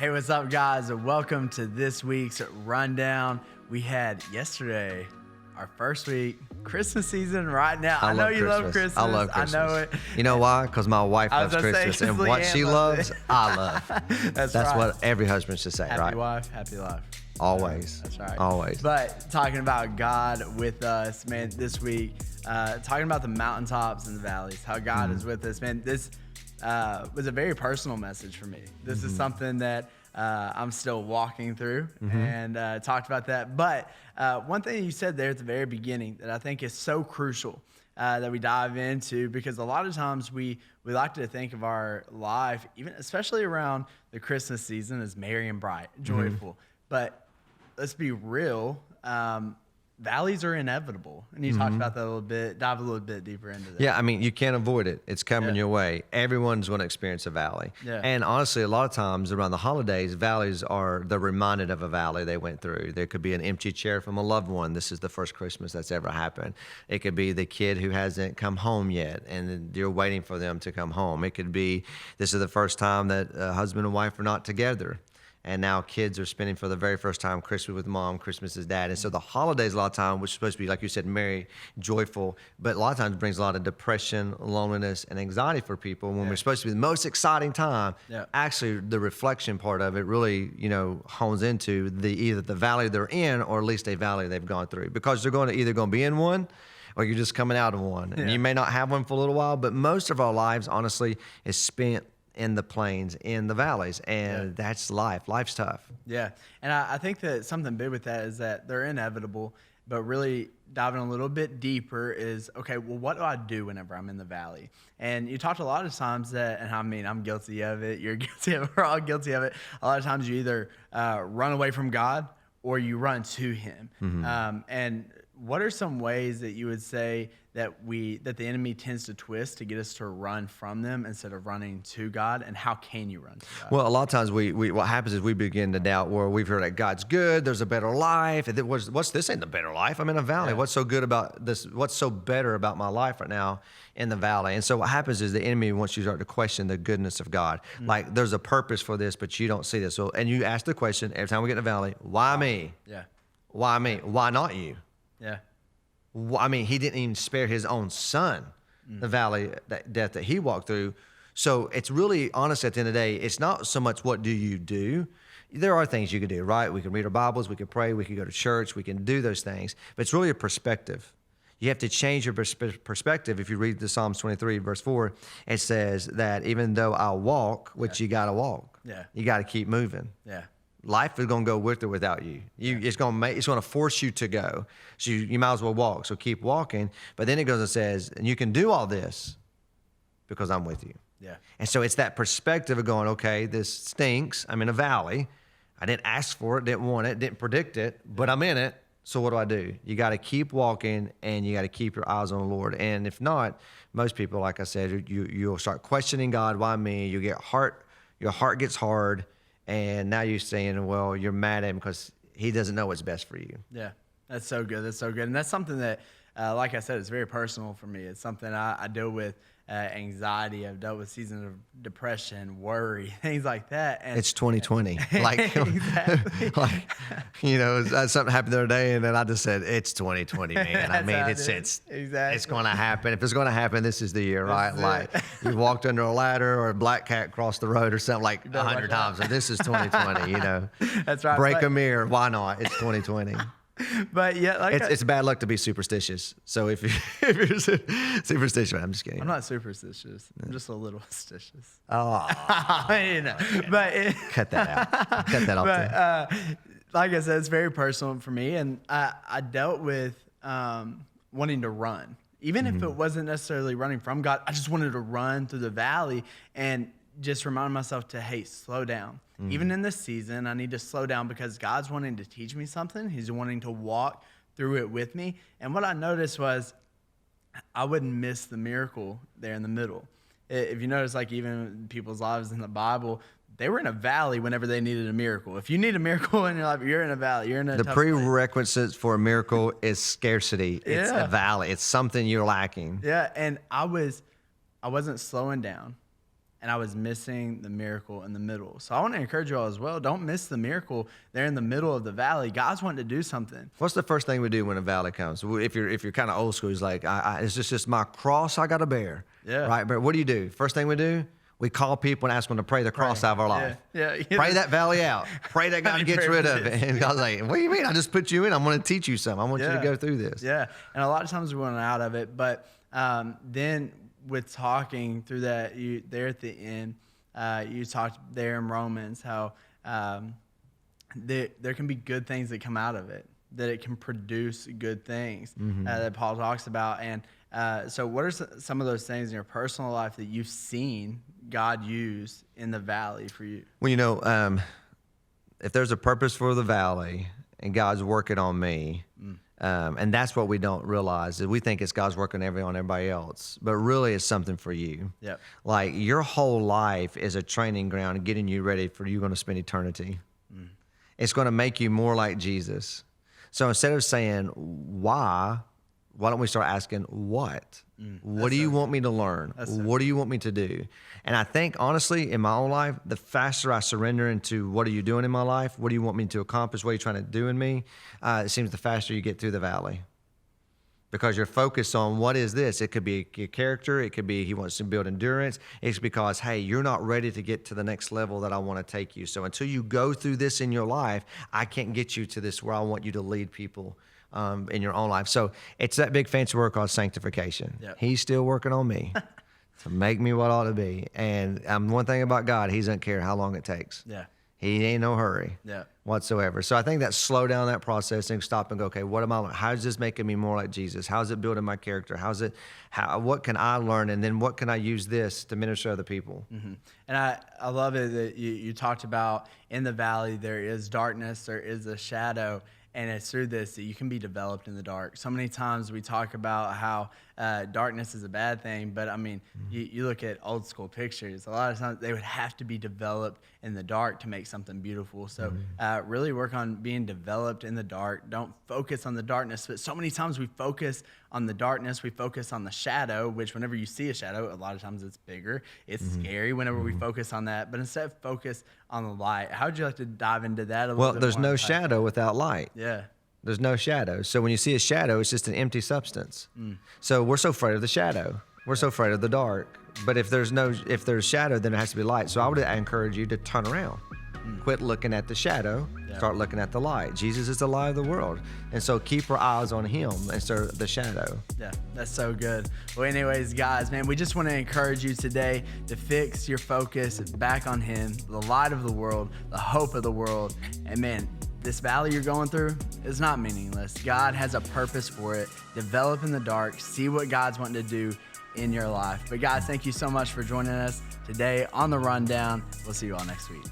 Hey, what's up, guys? And welcome to this week's rundown. We had yesterday our first week, Christmas season right now. I know you love Christmas. I love Christmas. I know it. You know why? Because my wife loves gonna say, Christmas. And 'cause what Leanne she loves loves, I love. That's That's right. what every husband should say, Happy right? wife, happy life. Always. That's right. Always. But talking about God with us, man, this week, talking about the mountaintops and the valleys, how God is with us, man. This was a very personal message for me. This is something that I'm still walking through, and talked about that. But one thing you said there at the very beginning that I think is so crucial that we dive into, because a lot of times we like to think of our life, even especially around the Christmas season, as merry and bright, joyful. But let's be real. Valleys are inevitable. And you talked about that a little bit, dive a little bit deeper into that. Yeah, I mean, you can't avoid it. It's coming your way. Everyone's going to experience a valley. Yeah. And honestly, a lot of times around the holidays, valleys are, they're reminded of a valley they went through. There could be an empty chair from a loved one. This is the first Christmas that's ever happened. It could be the kid who hasn't come home yet, and you're waiting for them to come home. It could be, this is the first time that husband and wife are not together. And now kids are spending for the very first time Christmas with mom, Christmas with dad. And so the holidays, a lot of times, which is supposed to be, like you said, merry, joyful, but a lot of times brings a lot of depression, loneliness, and anxiety for people when we're supposed to be the most exciting time. Yeah. Actually, the reflection part of it really, hones into either the valley they're in or at least a valley they've gone through. Because they're either going to be in one or you're just coming out of one. And you may not have one for a little while, but most of our lives, honestly, is spent in the plains, in the valleys, and that's life. Life's tough. Yeah, and I think that something big with that is that they're inevitable, but really diving a little bit deeper is, okay, well, what do I do whenever I'm in the valley? And you talked a lot of times that, and I mean, I'm guilty of it, you're guilty of it, we're all guilty of it. A lot of times you either run away from God or you run to Him. And what are some ways that you would say that the enemy tends to twist to get us to run from them instead of running to God? And how can you run to God? Well, a lot of times what happens is we begin to doubt where we've heard that God's good, there's a better life. And what's this ain't the better life? I'm in a valley. Yeah. What's so good about this? What's so better about my life right now in the valley? And so what happens is the enemy wants you to start to question the goodness of God. Like there's a purpose for this, but you don't see this. So, and you ask the question every time we get in the valley, why me? Yeah, Why me? Why not you? yeah, I mean, He didn't even spare His own son, the valley death that He walked through. So it's really, honestly, at the end of the day, it's not so much what do you do. There are things you can do, right? We can read our Bibles, we can pray, we can go to church, we can do those things. But it's really a perspective. You have to change your perspective. If you read the Psalms 23, verse 4, it says that even though I walk, which you got to walk, you got to keep moving. yeah. Life is going to go with or without you. It's going to force you to go. So you might as well walk. So keep walking. But then it goes and says, and you can do all this because I'm with you. Yeah. And so it's that perspective of going, okay, this stinks. I'm in a valley. I didn't ask for it, didn't want it, didn't predict it, but I'm in it. So what do? You got to keep walking and you got to keep your eyes on the Lord. And if not, most people, like I said, you'll start questioning God. Why me? Your heart gets hard. And now you're saying, well, you're mad at Him because He doesn't know what's best for you. Yeah, that's so good. That's so good. And that's something that, like I said, it's very personal for me. It's something I deal with, anxiety. I've dealt with seasons of depression, worry, things like that. And It's 2020. Like, Exactly. something happened the other day, and then I just said, it's 2020, man. I mean, it's going to happen. If it's going to happen, this is the year, right? Like, you walked under a ladder or a black cat crossed the road or something like 100 times. So this is 2020, That's right. Break a mirror. Why not? It's 2020. But yeah, It's bad luck to be superstitious. So if you're superstitious, I'm just kidding. I'm not superstitious. I'm just a little stitious. Oh, But cut that out. Cut that off. But like I said, it's very personal for me, and I dealt with wanting to run, even if it wasn't necessarily running from God. I just wanted to run through the valley and just remind myself to, hey, slow down. Even in this season, I need to slow down because God's wanting to teach me something. He's wanting to walk through it with me. And what I noticed was I wouldn't miss the miracle there in the middle. If you notice, like even people's lives in the Bible, they were in a valley whenever they needed a miracle. If you need a miracle in your life, you're in a valley. You're in a The tough place. prerequisites for a miracle is scarcity. It's Yeah. a valley. It's something you're lacking. Yeah, and I wasn't slowing down. and I was missing the miracle in the middle. So I want to encourage you all as well. Don't miss the miracle there in the middle of the valley. God's wanting to do something. What's the first thing we do when a valley comes? If you're kind of old school, it's like, it's just my cross I got to bear. Yeah. Right. But what do? First thing we do, we call people and ask them to pray the cross out of our life. Yeah. Pray that valley out. Pray that God gets rid of it. And God's like, what do you mean? I just put you in. I'm going to teach you something. I want you to go through this. Yeah. And a lot of times we want out of it. But then with talking through that, there at the end, you talked there in Romans how there can be good things that come out of it, that it can produce good things that Paul talks about. And so what are some of those things in your personal life that you've seen God use in the valley for you? Well, if there's a purpose for the valley and God's working on me, and that's what we don't realize, is we think it's God's working on everybody else, but really it's something for you. Yep. Like your whole life is a training ground getting you ready for you're going to spend eternity. It's going to make you more like Jesus. So instead of saying why don't we start asking what? What do you want me to learn? What do you want me to do? And I think, honestly, in my own life, the faster I surrender into what are you doing in my life? What do you want me to accomplish? What are you trying to do in me? It seems the faster you get through the valley. Because you're focused on what is this? It could be your character. It could be he wants to build endurance. It's because, hey, you're not ready to get to the next level that I want to take you. So until you go through this in your life, I can't get you to this where I want you to lead people in your own life. So it's that big fancy word called sanctification. Yep. He's still working on me to make me what I ought to be. And one thing about God, he doesn't care how long it takes. Yeah. He ain't no hurry whatsoever. So I think that slow down that process and stop and go, okay, how is this making me more like Jesus? How is it building my character? What can I learn? And then what can I use this to minister to other people? Mm-hmm. And I love it that you talked about in the valley, there is darkness, there is a shadow. And it's through this that you can be developed in the dark. So many times we talk about how darkness is a bad thing, but I mean, you look at old school pictures, a lot of times they would have to be developed in the dark to make something beautiful. So really work on being developed in the dark. Don't focus on the darkness, but so many times we focus on the darkness, we focus on the shadow, which whenever you see a shadow, a lot of times it's bigger. It's scary whenever we focus on that, but instead focus on the light. How would you like to dive into that a little bit more? Well, there's no shadow without light. Yeah. There's no shadow. So when you see a shadow, it's just an empty substance. So we're so afraid of the shadow. We're so afraid of the dark. But if there's shadow, then it has to be light. So I would encourage you to turn around. Quit looking at the shadow. Start looking at the light. Jesus is the light of the world. And so keep our eyes on him instead of the shadow. Yeah, that's so good. Well, anyways, guys, man, we just want to encourage you today to fix your focus back on him, the light of the world, the hope of the world. And man, this valley you're going through is not meaningless. God has a purpose for it. Develop in the dark. See what God's wanting to do in your life. But guys, thank you so much for joining us today on The Rundown. We'll see you all next week.